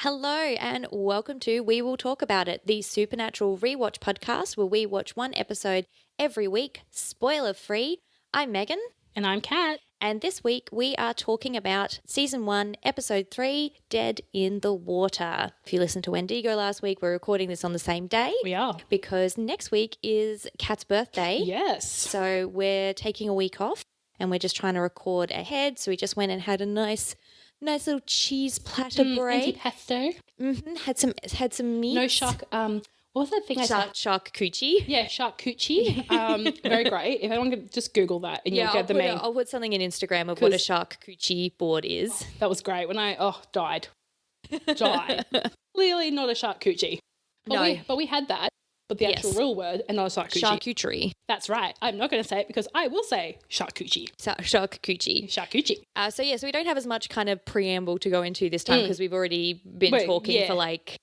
Hello and welcome to We Will Talk About It, the supernatural rewatch podcast where we watch one episode every week, spoiler free. I'm Megan. And I'm Kat. And this week we are talking about Season 1, Episode 3, Dead in the Water. If you listened to Wendigo last week, we're recording this on the same day. We are. Because next week is Kat's birthday. Yes. So we're taking a week off and we're just trying to record ahead. So we just went and had a nice little cheese platter break. Antipasto. Had some meat. No shark. What was that thing I said? Charcuterie. Yeah, charcuterie. Very great. If anyone could just Google that and you'll get the main. I'll put something in Instagram of what a charcuterie board is. That was great. When I died. Clearly not a charcuterie. But we had that. But the actual real word and not a charcuterie. Charcuterie. That's right. I'm not going to say it because I will say charcuterie. Charcuterie. So we don't have as much kind of preamble to go into this time because we've already been talking for like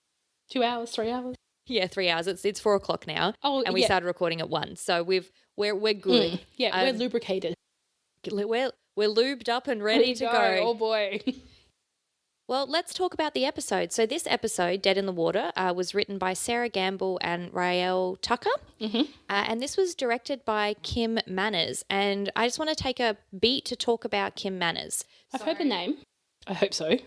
2 hours, 3 hours. Yeah, 3 hours. It's 4 o'clock now. Oh, and we started recording at 1. So we're good. We're lubricated. We're lubed up and ready to go. Oh boy. Well, let's talk about the episode. So this episode, Dead in the Water, was written by Sarah Gamble and Rael Tucker. And this was directed by Kim Manners. And I just want to take a beat to talk about Kim Manners. I've heard the name. I hope so.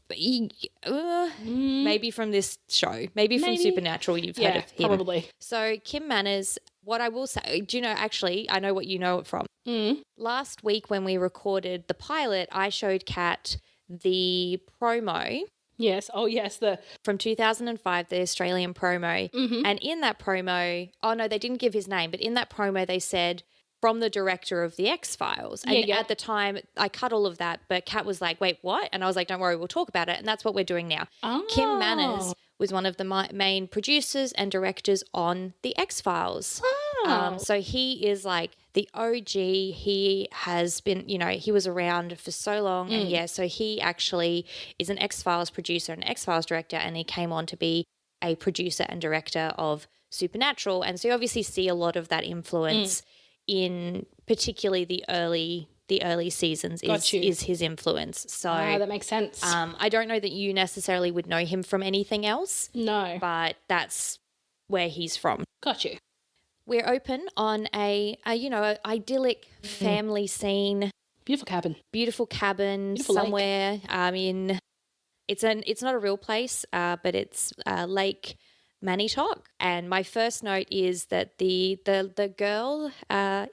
Maybe from this show. Maybe from Supernatural you've heard of him. Probably. So Kim Manners, what I will say, do you know, actually, I know what you know it from. Last week when we recorded the pilot, I showed Kat the promo. Yes. Oh, yes. From 2005, the Australian promo. And in that promo, they didn't give his name, but in that promo they said from the director of The X-Files. And at the time, I cut all of that, but Kat was like, wait, what? And I was like, don't worry, we'll talk about it. And that's what we're doing now. Oh. Kim Manners was one of the main producers and directors on The X-Files. Oh. So he is like the OG. He has been, he was around for so long. And so he actually is an X-Files producer and X-Files director, and he came on to be a producer and director of Supernatural. And so you obviously see a lot of that influence in particularly the early seasons is his influence. So that makes sense. I don't know that you necessarily would know him from anything else. No. But that's where he's from. Got you. We're open on a idyllic family scene. Beautiful cabin. Beautiful somewhere. Lake. It's not a real place, but it's Lake Manitoc. And my first note is that the girl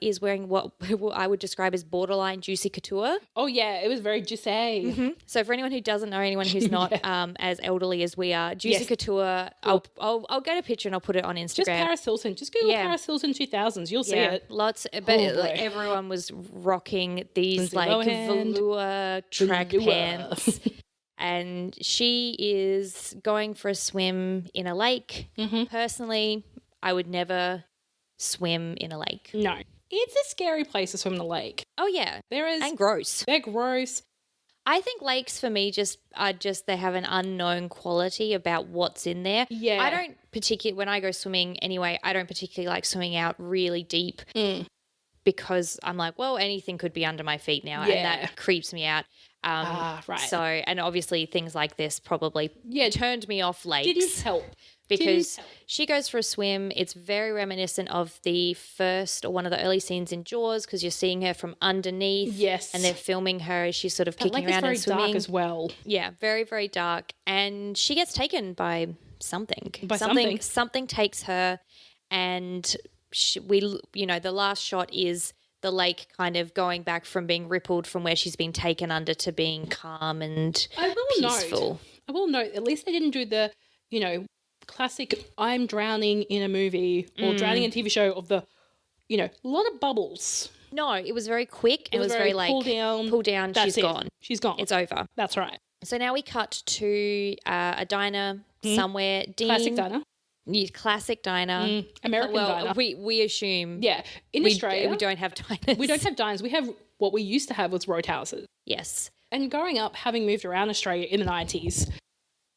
is wearing what I would describe as borderline juicy couture. Oh yeah, it was very juicy. So for anyone who doesn't know, anyone who's not as elderly as we are, juicy couture. I'll get a picture and I'll put it on Instagram. Just Paris Hilton. Just Google Paris Hilton 2000s. You'll see it. Lots, but everyone was rocking these velour track pants. And she is going for a swim in a lake. Personally, I would never swim in a lake. No. It's a scary place to swim in a lake. Oh, yeah. And gross. They're gross. I think lakes for me they have an unknown quality about what's in there. Yeah. I don't particularly, when I go swimming anyway, I don't particularly like swimming out really deep because I'm like, well, anything could be under my feet now. And that creeps me out. Right. So, and obviously things like this probably turned me off lakes. Didn't help. Because she goes for a swim. It's very reminiscent of the first or one of the early scenes in Jaws because you're seeing her from underneath. Yes. And they're filming her as she's sort of kicking around and swimming. It's very dark as well. Yeah, very, very dark. And she gets taken by something. Something takes her, and the last shot is the lake kind of going back from being rippled from where she's been taken under to being calm and peaceful. I will note, at least they didn't do the, classic I'm drowning in a movie or drowning in a TV show of the, a lot of bubbles. No, it was very quick. It was very like pull down, she's gone. She's gone. It's over. That's right. So now we cut to a diner somewhere. Classic diner. Classic diner. American diner. We assume. Yeah. In Australia. We don't have diners. We don't have diners. We have what we used to have was roadhouses. Yes. And growing up, having moved around Australia in the 90s,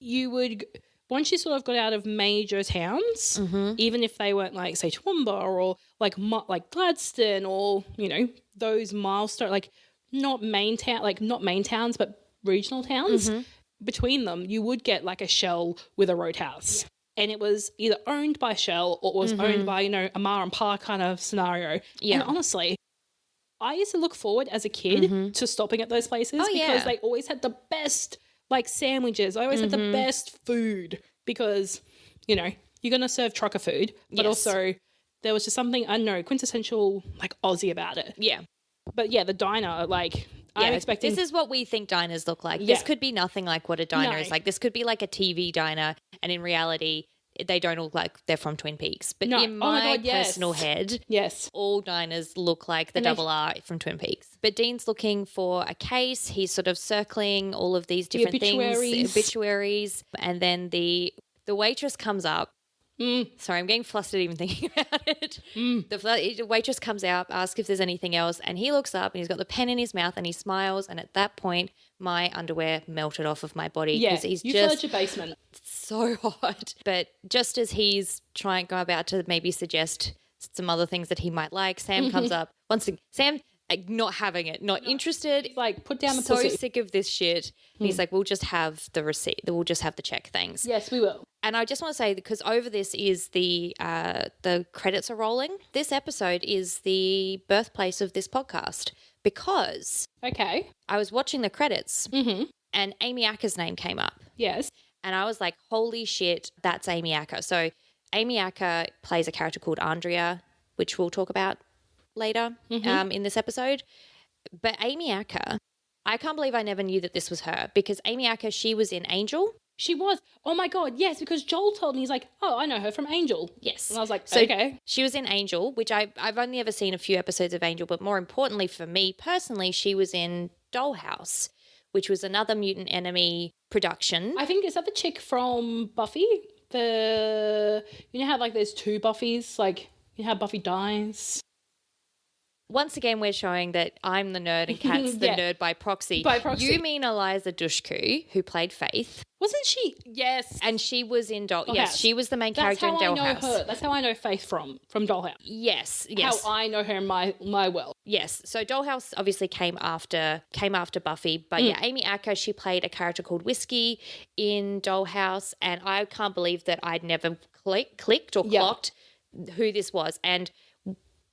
you would, once you sort of got out of major towns, even if they weren't like, say, Toowoomba or like Gladstone or, those milestone, like not main towns, but regional towns, between them, you would get like a Shell with a Roadhouse. Yeah. And it was either owned by Shell or it was owned by, a Ma and Pa kind of scenario. Yeah. And honestly, I used to look forward as a kid to stopping at those places because they always had the best like sandwiches. I always had the best food because, you're going to serve trucker food, but also there was just something, I don't know, quintessential like Aussie about it. Yeah. But yeah, the diner, like I'm expecting. This is what we think diners look like. This could be nothing like what a diner is like. This could be like a TV diner, and in reality, they don't look like they're from Twin Peaks. But in my personal head, all diners look like the double R from Twin Peaks. But Dean's looking for a case. He's sort of circling all of these different obituaries, and then the waitress comes up. Sorry, I'm getting flustered even thinking about it. The waitress comes out, asks if there's anything else, and he looks up and he's got the pen in his mouth and he smiles, and at that point my underwear melted off of my body because he's you just your basement. So hot. But just as he's go about to maybe suggest some other things that he might like, Sam comes up. Sam not having it, not interested. He's like, put down the pussy. So sick of this shit. And he's like, we'll just have the receipt. We'll just have the check, thanks. Yes, we will. And I just want to say, because over this is the credits are rolling. This episode is the birthplace of this podcast because I was watching the credits and Amy Acker's name came up. Yes. And I was like, holy shit, that's Amy Acker. So Amy Acker plays a character called Andrea, which we'll talk about later in this episode. But Amy Acker, I can't believe I never knew that this was her because Amy Acker, she was in Angel. She was. Oh, my God. Yes, because Joel told me, he's like, oh, I know her from Angel. Yes. And I was like, okay. She was in Angel, which I've only ever seen a few episodes of Angel, but more importantly for me personally, she was in Dollhouse, which was another Mutant Enemy production. I think, is that the chick from Buffy? How like there's two Buffys? Like, how Buffy dies? Once again, we're showing that I'm the nerd and Kat's the nerd by proxy. By proxy. You mean Eliza Dushku, who played Faith. Wasn't she? Yes. And she was in Dollhouse. Yes, she was the main character in Dollhouse. That's how I know her. That's how I know Faith from Dollhouse. Yes. How I know her in my world. Yes. So Dollhouse obviously came after Buffy. But Amy Acker, she played a character called Whiskey in Dollhouse. And I can't believe that I'd never clicked or clocked who this was. And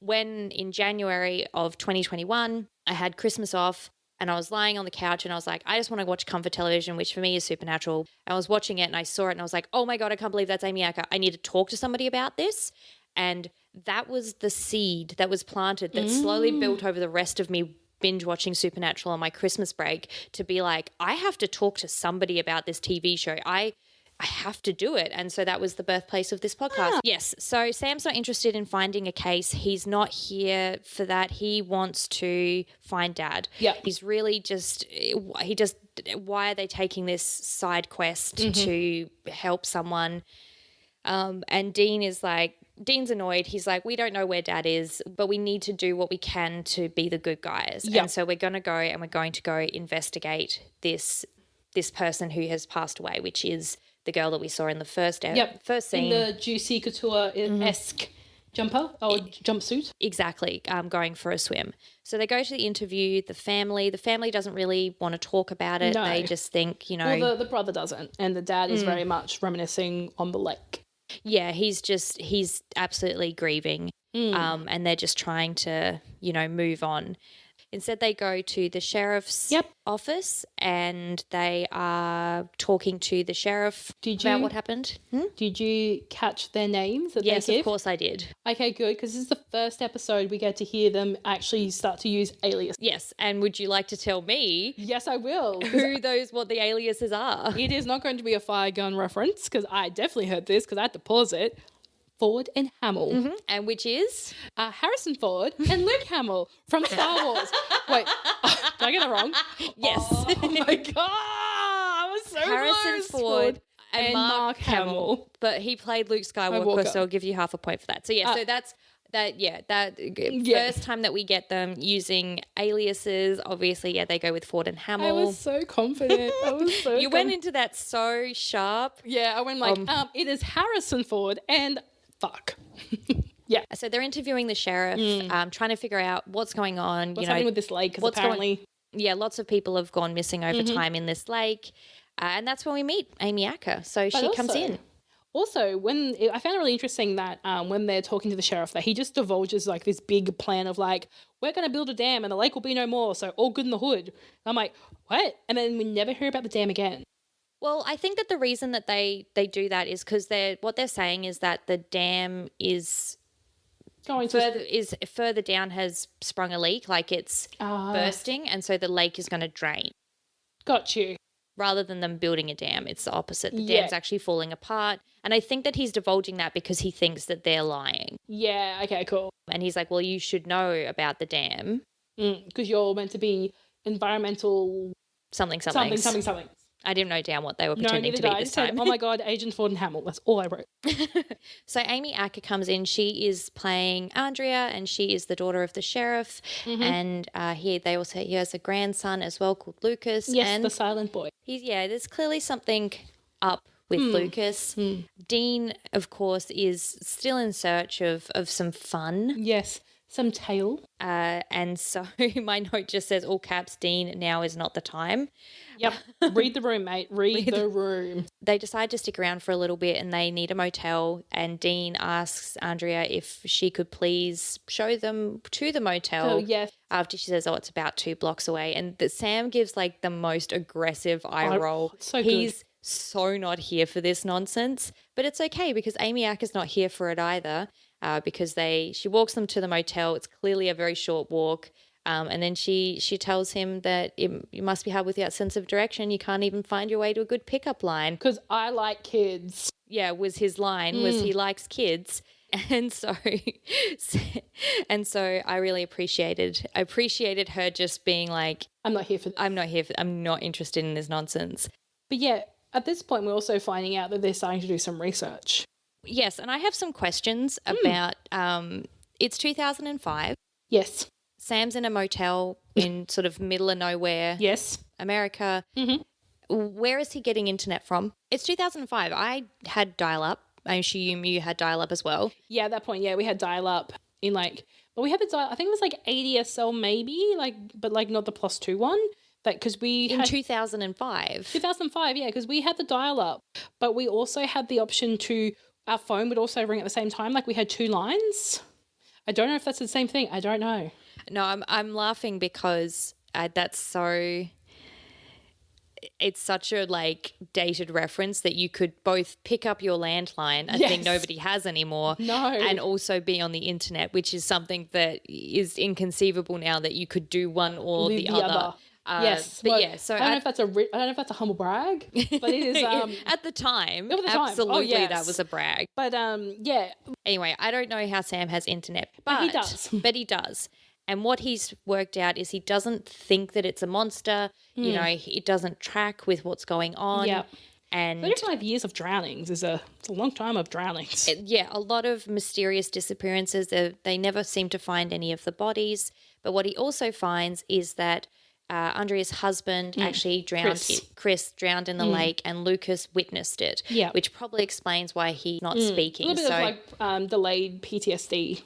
when in January of 2021, I had Christmas off and I was lying on the couch and I was like, I just want to watch comfort television, which for me is Supernatural. I was watching it and I saw it and I was like, oh my God, I can't believe that's Amy Acker. I need to talk to somebody about this. And that was the seed that was planted that slowly built over the rest of me binge watching Supernatural on my Christmas break to be like, I have to talk to somebody about this TV show. I have to do it. And so that was the birthplace of this podcast. Yes. So Sam's not interested in finding a case. He's not here for that. He wants to find Dad. Yeah. He's really why are they taking this side quest to help someone? And Dean's annoyed. He's like, we don't know where Dad is, but we need to do what we can to be the good guys. Yep. And so we're going to go investigate this person who has passed away, which is the girl that we saw in the first scene. In the Juicy Couture-esque jumper or jumpsuit. Exactly, going for a swim. So they go to the interview, the family doesn't really want to talk about it. No. They just think, Well, the brother doesn't, and the dad is very much reminiscing on the lake. Yeah, he's absolutely grieving, and they're just trying to, move on. Instead, they go to the sheriff's office and they are talking to the sheriff about what happened. Did you catch their names that Yes, they give? of course I did. Okay, good, because this is the first episode we get to hear them actually start to use aliases. Yes, and would you like to tell me? Yes, I will. What the aliases are? It is not going to be a Fire Gun reference because I definitely heard this because I had to pause it. Ford and Hamill. And which is? Harrison Ford and Luke Hamill from Star Wars. Wait, did I get it wrong? Yes. Oh my God, I was so Harrison Ford and Mark Hamill. But he played Luke Skywalker, so I'll give you half a point for that. So so that's first time that we get them using aliases. Obviously, they go with Ford and Hamill. I was so confident. You went into that so sharp. Yeah, I went like, it is Harrison Ford and fuck. Yeah. So they're interviewing the sheriff, trying to figure out what's going on. What's happening with this lake? Because apparently... lots of people have gone missing over time in this lake. And that's when we meet Amy Acker. So But she comes also- in. Also, I found it really interesting that when they're talking to the sheriff, that he just divulges like this big plan of like, we're going to build a dam and the lake will be no more, so all good in the hood. And I'm like, what? And then we never hear about the dam again. Well, I think that the reason that they do that is because what they're saying is that the dam is further down has sprung a leak, like it's bursting, and so the lake is going to drain. Got you. Rather than them building a dam, it's the opposite. The dam's actually falling apart. And I think that he's divulging that because he thinks that they're lying. Yeah, okay, cool. And he's like, well, you should know about the dam. Because you're meant to be environmental... Something. I didn't know down what they were pretending to be this time. Said, oh my God, Agent Ford and Hamill. That's all I wrote. So Amy Acker comes in. She is playing Andrea, and she is the daughter of the sheriff. And he has a grandson as well called Lucas. Yes, and the silent boy. There's clearly something up with Lucas. Dean, of course, is still in search of some fun. Yes, some tail. And so my note just says, all caps, Dean, now is not the time. Yep. Read the room, mate. Read the room. They decide to stick around for a little bit and they need a motel. And Dean asks Andrea if she could please show them to the motel. Oh, yes. After she says, it's about 2 blocks away. And Sam gives like the most aggressive eye roll. So He's so not here for this nonsense. But it's okay because Amy Acker's not here for it either. Because she walks them to the motel. It's clearly a very short walk. And then she tells him that you must be hard with that sense of direction. You can't even find your way to a good pickup line. Because I like kids. Yeah, was his line, was he likes kids. And so I really appreciated her just being like, I'm not here for this. I'm not interested in this nonsense. But yeah, at this point, we're also finding out that they're starting to do some research. Yes, and I have some questions about, it's 2005. Yes. Sam's in a motel in sort of middle of nowhere. Yes. America. Where is he getting internet from? It's 2005. I had dial-up. I assume you had dial-up as well. Yeah, at that point, we had dial-up in but we had the dial. I think it was like ADSL maybe, but not the +2 one. Because we in 2005. 2005, yeah, because we had the dial-up, but we also had the option to our phone would also ring at the same time. Like we had 2 lines. I don't know if that's the same thing. I don't know. No, I'm laughing because that's so. It's such a dated reference that you could both pick up your landline, a thing nobody has anymore, and also be on the internet, which is something that is inconceivable now that you could do one or the other. Yes, but yeah. So I don't know if that's a humble brag, but it is. At the time, absolutely, that was a brag. But yeah. Anyway, I don't know how Sam has internet, but he does. But he does. And what he's worked out is he doesn't think that it's a monster. You know, it doesn't track with what's going on. Yeah. And 35 years of drownings it's a long time of drownings. A lot of mysterious disappearances. They never seem to find any of the bodies. But what he also finds is that Andrea's husband actually drowned. Chris drowned in the lake, and Lucas witnessed it. Yeah, which probably explains why he's not speaking. A little bit of delayed PTSD,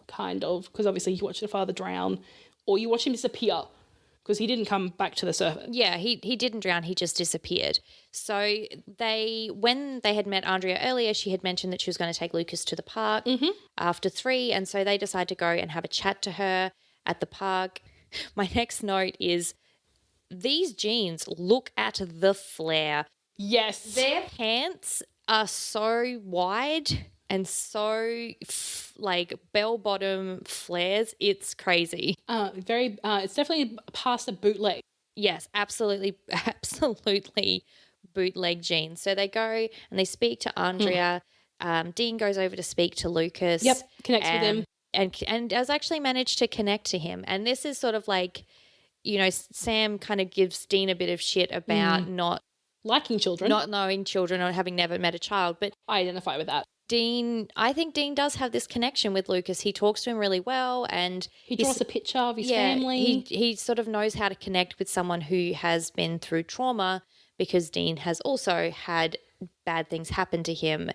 kind of, because obviously you watch the father drown, or you watch him disappear, because he didn't come back to the surface. Yeah, he didn't drown. He just disappeared. So when they had met Andrea earlier, she had mentioned that she was going to take Lucas to the park after 3, and so they decide to go and have a chat to her at the park. My next note is, these jeans look at the flare. Yes. Their pants are so wide and so bell-bottom flares. It's crazy. It's definitely past a bootleg. Yes, absolutely bootleg jeans. So they go and they speak to Andrea. Dean goes over to speak to Lucas. Yep, connects with him. And does actually manage to connect to him. And this is sort of Sam kind of gives Dean a bit of shit about not liking children, not knowing children, or having never met a child. But I identify with that. I think Dean does have this connection with Lucas. He talks to him really well, and he draws a picture of his family. He sort of knows how to connect with someone who has been through trauma, because Dean has also had bad things happen to him.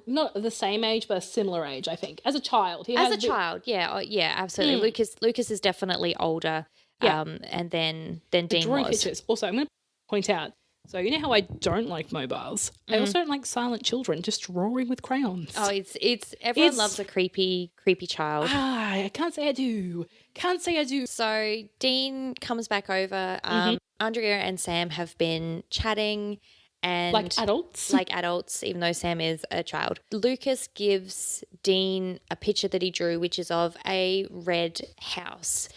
Not the same age, but a similar age, I think. As a child. Yeah, absolutely. Lucas is definitely older, and then Dean drawing was. pictures. Also, I'm going to point out, So you know how I don't like mobiles? I also don't like silent children just drawing with crayons. Oh, everyone loves a creepy child. I can't say I do. Can't say I do. So Dean comes back over. Andrea and Sam have been chatting and Like adults? Like adults, even though Sam is a child. Lucas gives Dean a picture that he drew, which is of a red house.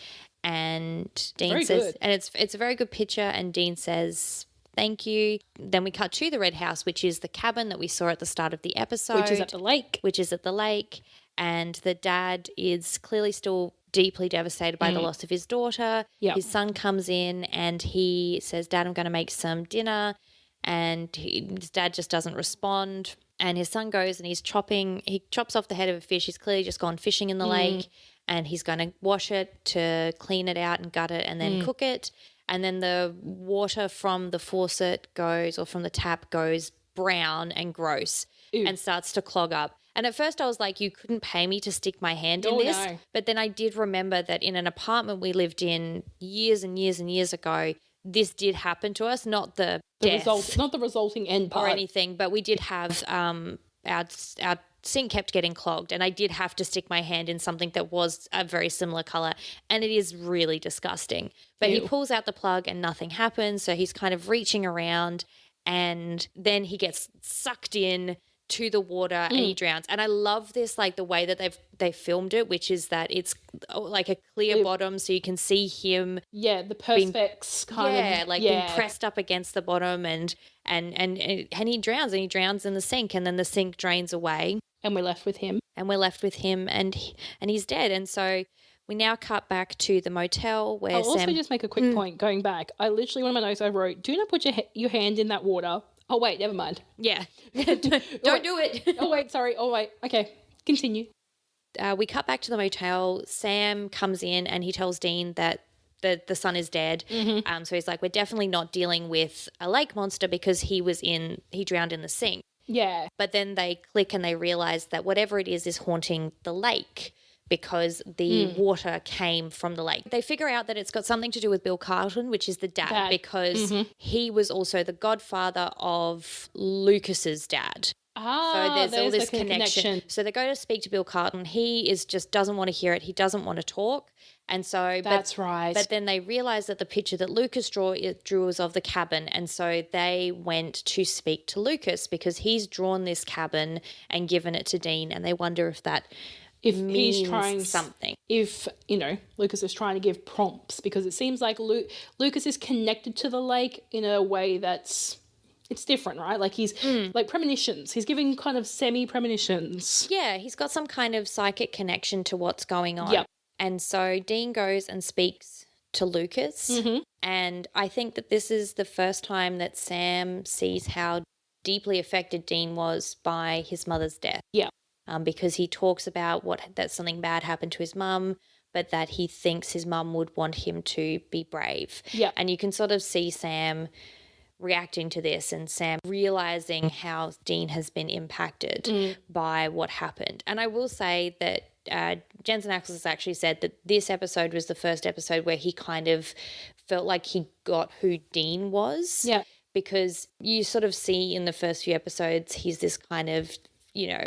And Dean very says, good. and it's a very good picture. And Dean says, thank you. Then we cut to the red house, which is the cabin that we saw at the start of the episode. Which is at the lake. And the dad is clearly still deeply devastated by the loss of his daughter. Yep. His son comes in and he says, Dad, I'm going to make some dinner. And his dad just doesn't respond. And his son goes and he chops off the head of a fish. He's clearly just gone fishing in the lake, and he's going to wash it to clean it out and gut it and then cook it. And then the water from the faucet from the tap goes brown and gross. Ew. And starts to clog up. And at first I was like, you couldn't pay me to stick my hand in this. No. But then I did remember that in an apartment we lived in years and years and years ago, this did happen to us, not the death. Not the resulting end part. Or anything, but we did have our sink kept getting clogged, and I did have to stick my hand in something that was a very similar colour, and it is really disgusting. But Ew. He pulls out the plug and nothing happens, so he's kind of reaching around, and then he gets sucked in to the water and he drowns. And I love this, like the way that they filmed it, which is that it's like a clear bottom, so you can see him. Yeah, the perspex being pressed up against the bottom, and he drowns, in the sink, and then the sink drains away. And we're left with him. And he's dead. And so we now cut back to the motel where I'll also just make a quick point going back. I literally, one of my notes I wrote, do not put your hand in that water. Oh, wait, never mind. Yeah. Don't do it. Oh, wait, sorry. Oh, wait. Okay, continue. We cut back to the motel. Sam comes in and he tells Dean that the son is dead. So he's like, we're definitely not dealing with a lake monster because he drowned in the sink. Yeah. But then they click and they realize that whatever it is haunting the lake because the water came from the lake. They figure out that it's got something to do with Bill Carlton, which is the dad, because he was also the godfather of Lucas's dad. So there's all this connection. So they go to speak to Bill Carlton. He just doesn't want to hear it. He doesn't want to talk. And so that's right. But then they realize that the picture that Lucas drew was of the cabin, and so they went to speak to Lucas because he's drawn this cabin and given it to Dean, and they wonder if he's trying something. If, Lucas is trying to give prompts, because it seems like Lucas is connected to the lake in a way it's different, right? Like he's like premonitions. He's giving kind of semi-premonitions. Yeah, he's got some kind of psychic connection to what's going on. Yep. And so Dean goes and speaks to Lucas. And I think that this is the first time that Sam sees how deeply affected Dean was by his mother's death. Yeah. Because he talks about that something bad happened to his mum, but that he thinks his mum would want him to be brave. Yeah. And you can sort of see Sam reacting to this and Sam realizing how Dean has been impacted by what happened. And I will say that Jensen Ackles has actually said that this episode was the first episode where he kind of felt like he got who Dean was. Yeah. Because you sort of see in the first few episodes he's this kind of,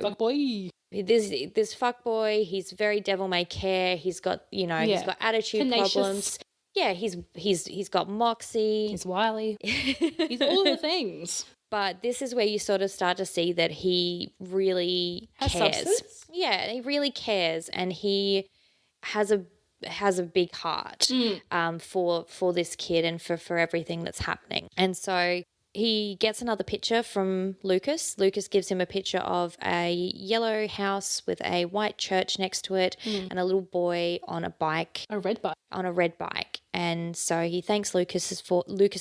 fuck boy. This fuck boy. He's very devil may care. He's got he's got attitude problems. Yeah, he's got moxie. He's wily. He's all the things. But this is where you sort of start to see that he really cares. Substance? Yeah, he really cares, and he has a big heart for this kid and for everything that's happening. And so he gets another picture from Lucas. Lucas gives him a picture of a yellow house with a white church next to it and a little boy on a bike. A red bike. On a red bike. And so he thanks Lucas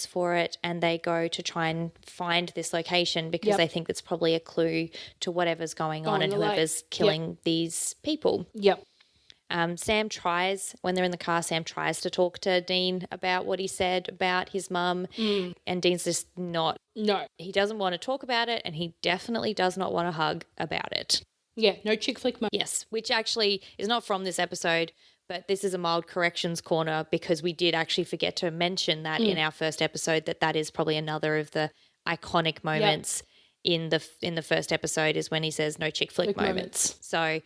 for it, and they go to try and find this location because they think it's probably a clue to whatever's going on and whoever's killing these people. Yep. Sam tries, when they're in the car, Sam tries to talk to Dean about what he said about his mum, and Dean's just not. No. He doesn't want to talk about it, and he definitely does not want to hug about it. Yeah, no chick flick moment. Yes, which actually is not from this episode, But this is a mild corrections corner because we did actually forget to mention that in our first episode, that is probably another of the iconic moments in the first episode is when he says no chick flick moments. So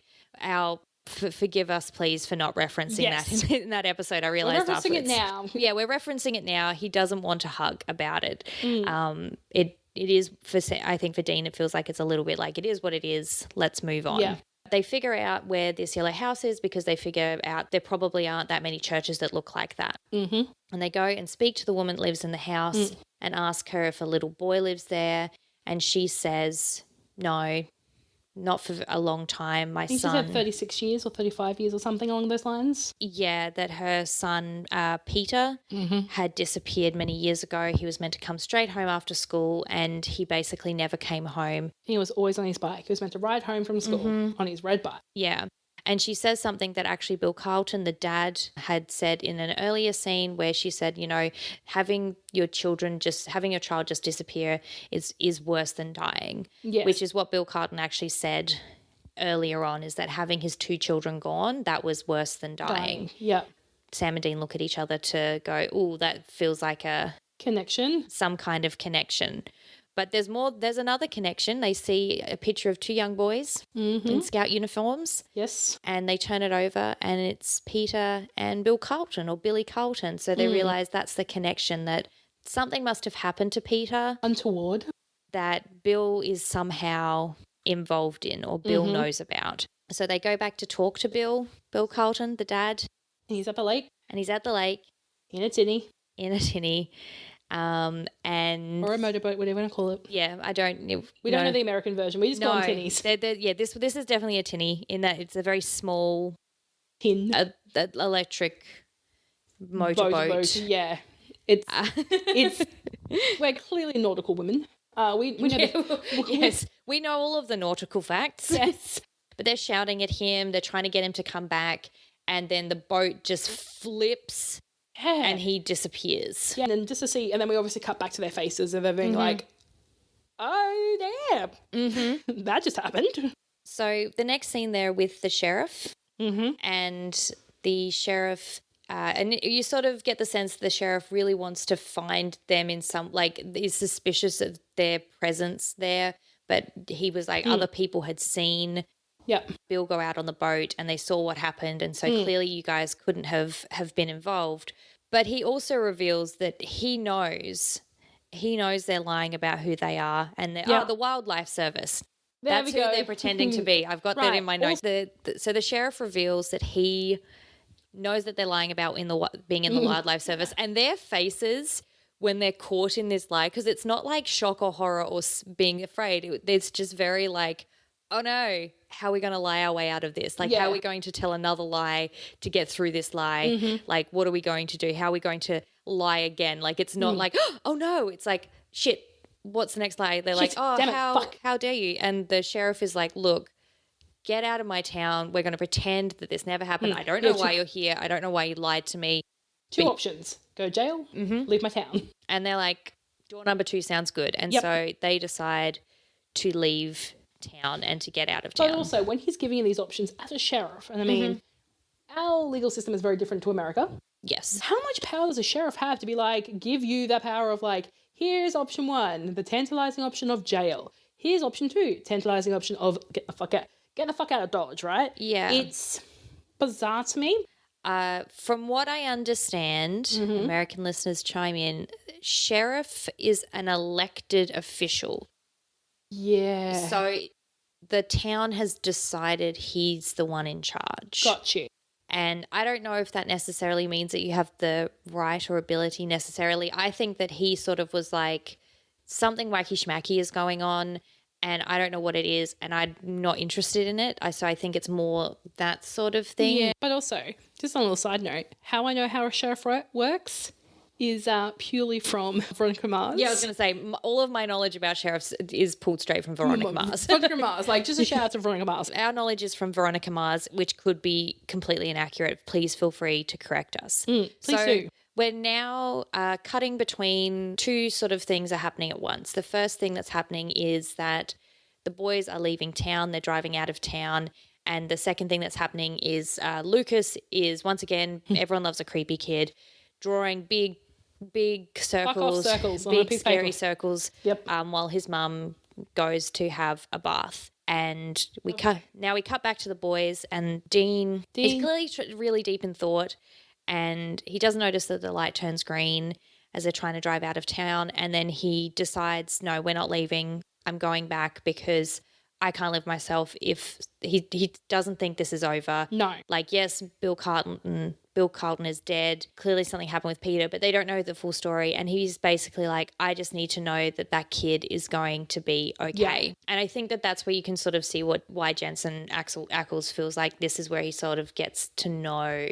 forgive us, please, for not referencing that in that episode. I realized we're referencing afterwards. it now. Yeah, we're referencing it now. He doesn't want to hug about it. It is I think for Dean, it feels like it's a little bit like it is what it is. Let's move on. Yeah. They figure out where this yellow house is because they figure out there probably aren't that many churches that look like that. Mm-hmm. And they go and speak to the woman that lives in the house and ask her if a little boy lives there. And she says, no, not for a long time. My I think son. she said 36 years or 35 years or something along those lines. Yeah, that her son, Peter, had disappeared many years ago. He was meant to come straight home after school and he basically never came home. He was always on his bike. He was meant to ride home from school on his red bike. Yeah. And she says something that actually Bill Carlton, the dad, had said in an earlier scene where she said, having your child just disappear is worse than dying. Yes. Which is what Bill Carlton actually said earlier on, is that having his 2 children gone, that was worse than dying. Yeah. Sam and Dean look at each other to go, oh, that feels like Connection. some kind of connection. But there's another connection. They see a picture of 2 young boys in scout uniforms. Yes. And they turn it over and it's Peter and Bill Carlton or Billy Carlton. So they realise that's the connection, that something must have happened to Peter. Untoward. That Bill is somehow involved in or Bill knows about. So they go back to talk to Bill Carlton, the dad. And he's at the lake. And he's at the lake. In a tinny. And or a motorboat, whatever you want to call it. Yeah, I don't. We don't know the American version. We just call them tinnies. This is definitely a tinny in that it's a very small tin electric motorboat. Yeah, it's we're clearly nautical women. We know yes, we know all of the nautical facts. Yes, but they're shouting at him. They're trying to get him to come back, and then the boat just flips. Yeah. And he disappears. Yeah, and then just to see, and then we obviously cut back to their faces and they're being like, oh, damn, that just happened. So the next scene there with the sheriff and the sheriff, and you sort of get the sense the sheriff really wants to find them in some, is suspicious of their presence there, but he was like, other people had seen Bill go out on the boat and they saw what happened, and so clearly you guys couldn't have been involved. But he also reveals that he knows they're lying about who they are, and they're the Wildlife Service. That's who they're pretending to be. I've got that in my notes. So the sheriff reveals that he knows that they're lying about being in the Wildlife Service, and their faces when they're caught in this lie, because it's not like shock or horror or being afraid. It's just very like, oh no, how are we going to lie our way out of this? How are we going to tell another lie to get through this lie? What are we going to do? How are we going to lie again? It's not like, oh no, it's like, shit, what's the next lie? They're like, oh, how dare you? And the sheriff is like, look, get out of my town. We're going to pretend that this never happened. I don't know why you're here. I don't know why you lied to me. 2 options. Go to jail, leave my town. And they're like, door number 2 sounds good. And so they decide to leave town and to get out of town. But also, when he's giving you these options as a sheriff, and I mean, our legal system is very different to America. Yes. How much power does a sheriff have to be like, give you that power of like, here's option 1, the tantalizing option of jail. Here's option 2, tantalizing option of get the fuck out of Dodge, right? Yeah. It's bizarre to me. From what I understand, American listeners chime in, sheriff is an elected official. Yeah. So the town has decided he's the one in charge. Got you. And I don't know if that necessarily means that you have the right or ability necessarily. I think that he sort of was like, something wacky schmacky is going on and I don't know what it is and I'm not interested in it. So I think it's more that sort of thing. Yeah, but also, just on a little side note, how I know how a sheriff works is purely from Veronica Mars. Yeah, I was going to say, all of my knowledge about sheriffs is pulled straight from Veronica Mars. Veronica Mars, just a shout out to Veronica Mars. Our knowledge is from Veronica Mars, which could be completely inaccurate. Please feel free to correct us. Please do. We're now cutting between 2 sort of things are happening at once. The first thing that's happening is that the boys are leaving town. They're driving out of town And the second thing that's happening is Lucas is, once again, everyone loves a creepy kid, drawing big circles, big scary circles, while his mum goes to have a bath. And we cut back to the boys, and Dean is clearly really deep in thought, and he doesn't notice that the light turns green as they're trying to drive out of town. And then he decides, no, we're not leaving. I'm going back because I can't live myself if he doesn't think this is over. No. Like, yes, Bill Carlton is dead. Clearly something happened with Peter, but they don't know the full story. And he's basically like, I just need to know that kid is going to be okay. Yeah. And I think that that's where you can sort of see why Jensen Ackles feels like this is where he sort of gets to know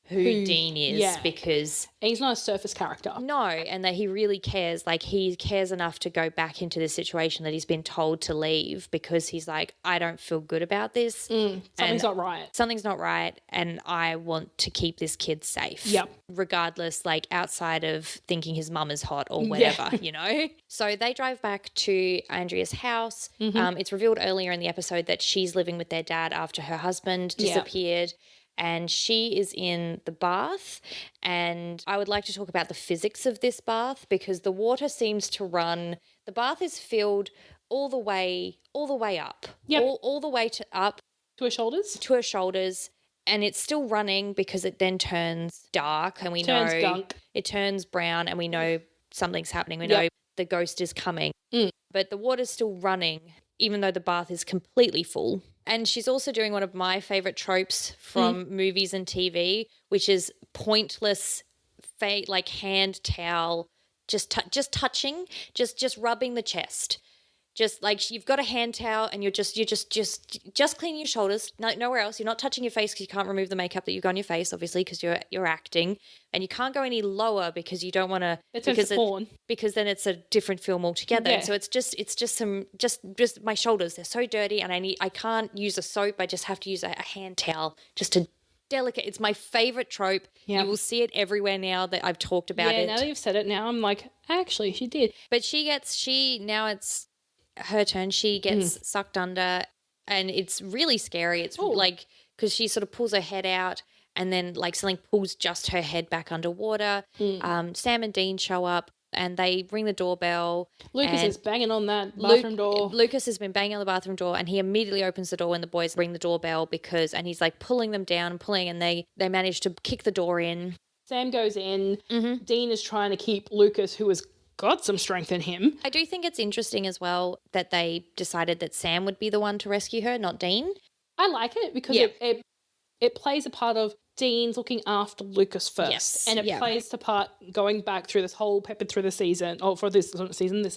who Dean is, because he's not a surface character. No, and that he really cares. Like, he cares enough to go back into this situation that he's been told to leave, because he's like, I don't feel good about this. Something's not right. Something's not right, and I want to keep this kid safe. Yep. Regardless, like, outside of thinking his mum is hot or whatever, you know? So they drive back to Andrea's house. It's revealed earlier in the episode that she's living with their dad after her husband disappeared. And she is in the bath, and I would like to talk about the physics of this bath, because the water seems to run. The bath is filled all the way up. Yep. All the way up to her shoulders. To her shoulders, and it's still running because it then turns dark, and we know gunk. It turns brown, and we know something's happening. We know the ghost is coming, but the water's still running, even though the bath is completely full. And she's also doing one of my favorite tropes from movies and TV, which is pointless, like hand towel, just touching, just rubbing the chest. Just like, you've got a hand towel and you're just cleaning your shoulders, nowhere else. You're not touching your face because you can't remove the makeup that you've got on your face, obviously, because you're acting, and you can't go any lower because you don't want to. Because then it's a different film altogether. Yeah. So it's just my shoulders. They're so dirty, and I can't use a soap. I just have to use a hand towel just to. Delicate. It's my favorite trope. Yep. You will see it everywhere now that I've talked about it. Yeah, now that you've said it, now I'm like, actually, she did. But now it's her turn. She gets sucked under, and it's really scary. It's like, because she sort of pulls her head out, and then like something pulls just her head back underwater. Sam and Dean show up, and they ring the doorbell. Lucas is banging on that bathroom door. Lucas has been banging on the bathroom door, and he immediately opens the door when the boys ring the doorbell, and he's like pulling them down, and they manage to kick the door in. Sam goes in. Dean is trying to keep Lucas, who has got some strength in him. I do think it's interesting as well that they decided that Sam would be the one to rescue her, not Dean. I like it because it plays a part of Dean's looking after Lucas first. Yes. And it plays the part going back through this whole peppered through the season, or for this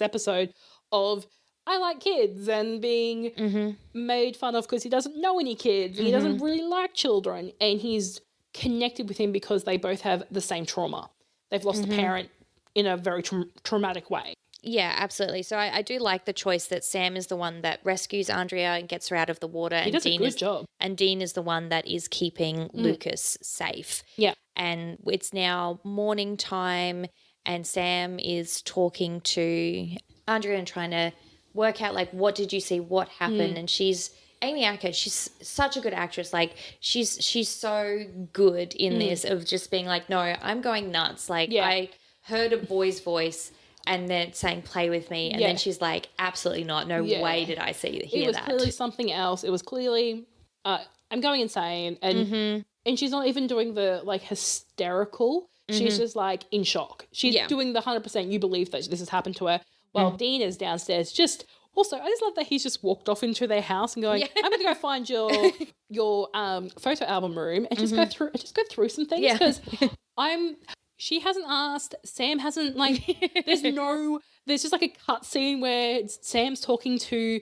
episode of, I like kids, and being made fun of because he doesn't know any kids and he doesn't really like children, and he's connected with him because they both have the same trauma. They've lost a parent in a very traumatic way. Yeah, absolutely. So I do like the choice that Sam is the one that rescues Andrea and gets her out of the water. He does a good job. And Dean is the one that is keeping Lucas safe. Yeah. And it's now morning time, and Sam is talking to Andrea and trying to work out, like, what did you see? What happened? And Amy Acker, she's such a good actress. Like, she's so good in this, of just being like, no, I'm going nuts. Like, I heard a boy's voice and then saying, play with me. And then she's like, absolutely not. No way did I hear that. It was clearly something else. It was clearly, I'm going insane. And she's not even doing the, like, hysterical. She's just, like, in shock. She's doing the 100% you believe that this has happened to her. While Dean is downstairs just... Also, I just love that he's just walked off into their house and going, I'm going to go find your photo album room and just go through some things, because she hasn't asked, Sam hasn't, like, there's just like a cut scene where Sam's talking to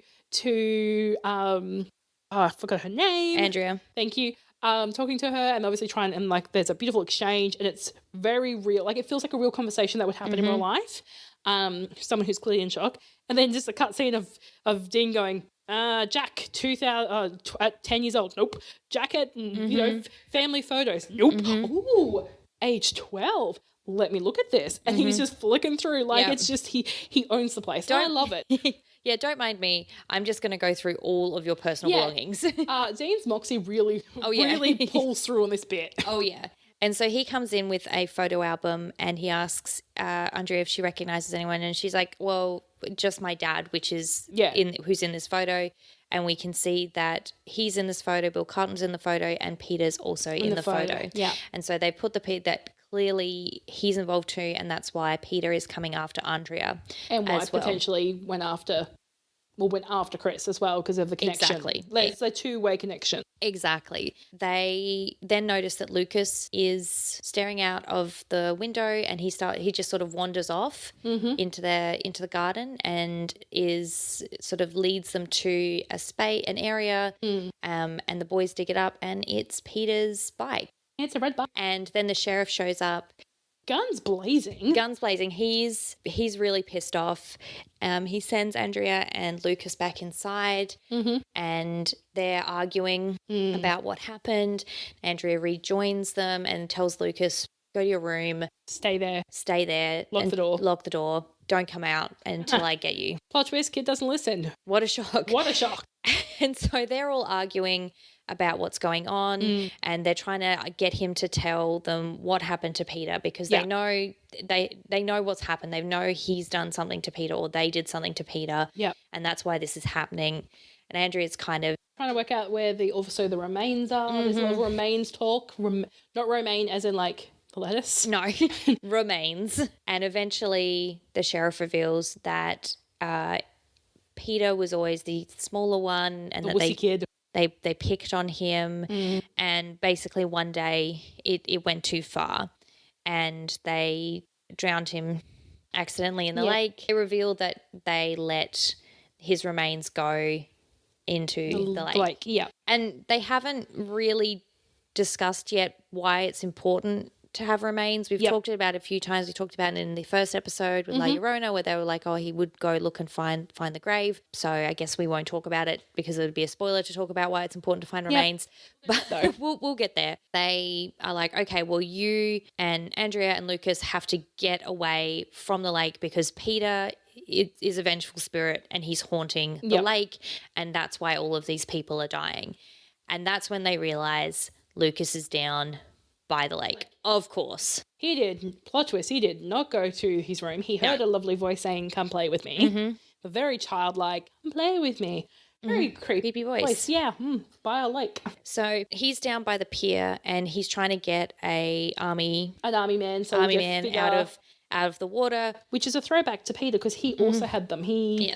I forgot her name. Andrea. Thank you. Talking to her and obviously and like there's a beautiful exchange and it's very real. Like, it feels like a real conversation that would happen in real life. Someone who's clearly in shock. And then just a cut scene of Dean going, Jack, 10 years old. Nope. Jacket, family photos. Nope. Ooh, age 12. Let me look at this. And he's just flicking through. Like, it's just, he owns the place. I love it. Yeah, don't mind me. I'm just going to go through all of your personal belongings. Dean's moxie really, really pulls through on this bit. Oh, yeah. And so he comes in with a photo album and he asks Andrea if she recognizes anyone. And she's like, well, just my dad, which is who's in this photo. And we can see that he's in this photo, Bill Carlton's in the photo, and Peter's also in the photo. Yeah. And so they put that clearly he's involved too, and that's why Peter is coming after Andrea. And why potentially went after Chris as well because of the connection. Exactly. It's a two-way connection. Exactly. They then notice that Lucas is staring out of the window and he just sort of wanders off into the garden and leads them to an area and the boys dig it up and it's Peter's bike. It's a red bike. And then the sheriff shows up. Guns blazing. He's really pissed off. He sends Andrea and Lucas back inside and they're arguing about what happened. Andrea rejoins them and tells Lucas, go to your room. Stay there. Lock the door. Don't come out until I get you. Plot twist, kid doesn't listen. What a shock. And so they're all arguing about what's going on and they're trying to get him to tell them what happened to Peter because they know what's happened. They know he's done something to Peter or they did something to Peter. Yeah. And that's why this is happening. And Andrea's kind of trying to work out where the remains are. There's a lot of remains talk. Not romaine as in like the lettuce. No, remains. And eventually the sheriff reveals that Peter was always the smaller one and the that wussy kid. They picked on him and basically one day it went too far and they drowned him accidentally in the lake. They revealed that they let his remains go into the lake. Yeah. And they haven't really discussed yet why it's important to have remains. We've talked about it a few times. We talked about it in the first episode with La Llorona where they were like, oh, he would go look and find the grave. So I guess we won't talk about it because it would be a spoiler to talk about why it's important to find remains. But we'll get there. They are like, okay, well, you and Andrea and Lucas have to get away from the lake because Peter is a vengeful spirit and he's haunting the lake and that's why all of these people are dying. And that's when they realize Lucas is down by the lake. Of course. He did. Plot twist, he did not go to his room. He heard a lovely voice saying, come play with me. A very childlike, come play with me. Very creepy voice. Yeah, by a lake. So he's down by the pier and he's trying to get an army man out of the water. Which is a throwback to Peter because he also had them. He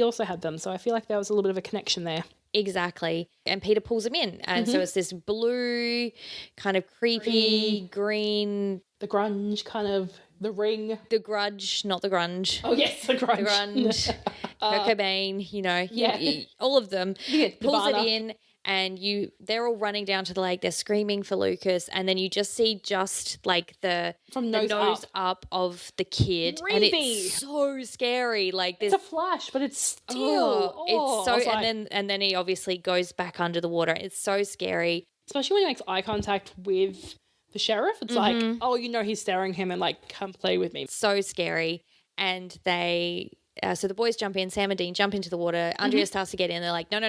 also had them. So I feel like there was a little bit of a connection there. Exactly. And Peter pulls him in. And so it's this blue, kind of creepy, green. The grunge, kind of the ring. The grudge, not the grunge. Oh, yes, the grunge. The grunge. Kurt Cobain, all of them. Yeah, pulls Nirvana. it in and they're all running down to the lake. They're screaming for Lucas. And then you just see like the nose up of the kid. Creepy. And it's so scary. Like this. It's a flash, but it's still. It's so, and then he obviously goes back under the water. It's so scary. Especially when he makes eye contact with the sheriff. It's like, oh, he's staring him and like, come play with me. It's so scary. And so the boys jump in, Sam and Dean jump into the water. Andrea starts to get in. They're like, no,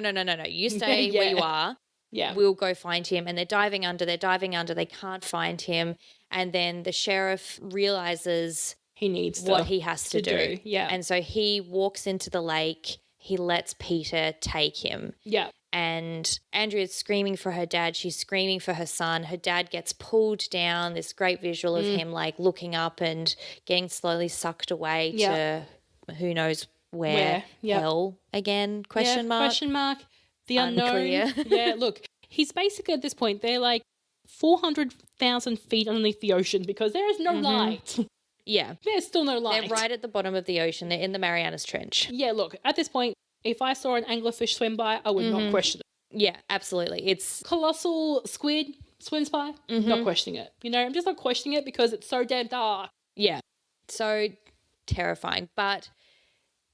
you stay where you are. Yeah. We'll go find him. And they're diving under. They can't find him. And then the sheriff realizes he needs what he has to do. Yeah. And so he walks into the lake. He lets Peter take him. Yeah. And Andrea's screaming for her dad. She's screaming for her son. Her dad gets pulled down. This great visual of him like looking up and getting slowly sucked away to who knows where. Hell again? Question mark. Question mark. The unknown. Unclear. Yeah. Look, he's basically at this point. They're like 400,000 feet underneath the ocean because there is no light. Yeah. There's still no light. They're right at the bottom of the ocean. They're in the Marianas Trench. Yeah. Look, at this point, if I saw an anglerfish swim by, I would not question it. Yeah, absolutely. It's colossal squid swims by, not questioning it. I'm just not questioning it because it's so damn dark. Yeah, so terrifying. But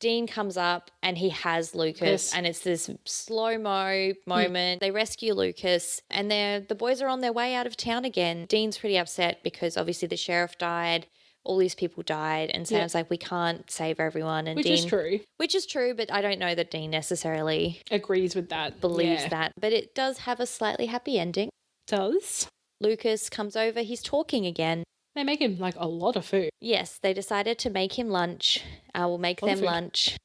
Dean comes up and he has Lucas and it's this slow-mo moment. They rescue Lucas and the boys are on their way out of town again. Dean's pretty upset because obviously the sheriff died. all these people died, and Sam's like, we can't save everyone. And Which Dean, is true. Which is true, but I don't know that Dean necessarily Agrees with that. believes that. But it does have a slightly happy ending. Does. Lucas comes over. He's talking again. They make him like a lot of food. Yes, they decided to make him lunch. We'll make them lunch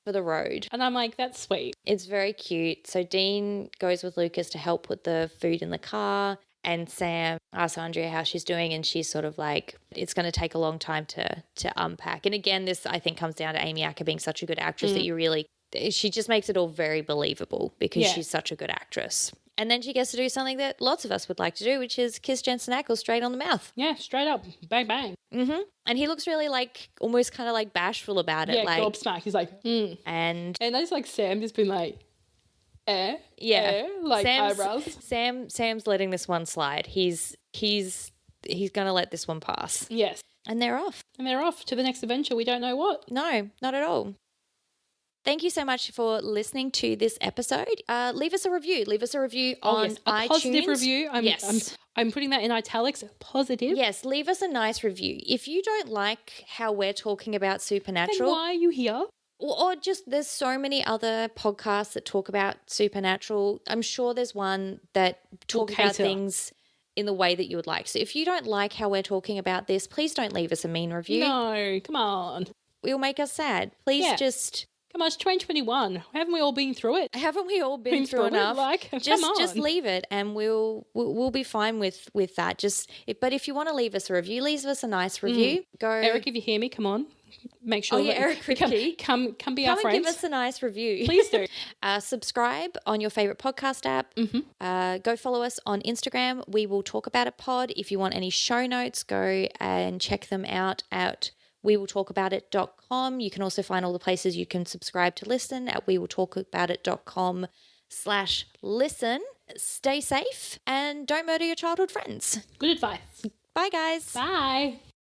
for the road. And I'm like, that's sweet. It's very cute. So Dean goes with Lucas to help put the food in the car. And Sam asks Andrea how she's doing, and she's sort of like, it's going to take a long time to unpack. And again, this I think comes down to Amy Acker being such a good actress that you really, she just makes it all very believable because she's such a good actress. And then she gets to do something that lots of us would like to do, which is kiss Jensen Ackles straight on the mouth. Yeah, straight up. Bang, bang. Mm-hmm. And he looks really like, almost kind of like bashful about it. Yeah, like gobsmacked. He's like, And that's like Sam just been like, like eyebrows. Sam's letting this one slide. He's going to let this one pass. Yes. And they're off. And they're off to the next adventure. We don't know what. No, not at all. Thank you so much for listening to this episode. Leave us a review. Leave us a review on yes. iTunes. Positive review. Yes. I'm putting that in italics. Positive. Yes, leave us a nice review. If you don't like how we're talking about Supernatural. Then why are you here? Or just there's so many other podcasts that talk about Supernatural. I'm sure there's one that talk about things in the way that you would like. So if you don't like how we're talking about this, please don't leave us a mean review. No, come on. It'll make us sad. Please just... Come on, it's 2021. Haven't we all been through it? Haven't we all been through enough? Come on. Just leave it, and we'll be fine with that. But if you want to leave us a review, leave us a nice review. Go, Eric. If you hear me, come on. Make sure. Eric Kripke. Come be our friends. Come and give us a nice review. Please do. Subscribe on your favorite podcast app. Mm-hmm. Go follow us on Instagram. We will talk about it pod. If you want any show notes, go and check them out at wewilltalkaboutit.com. You can also find all the places you can subscribe to listen at wewilltalkaboutit.com/listen. Stay safe and don't murder your childhood friends. Good advice. Bye, guys. Bye.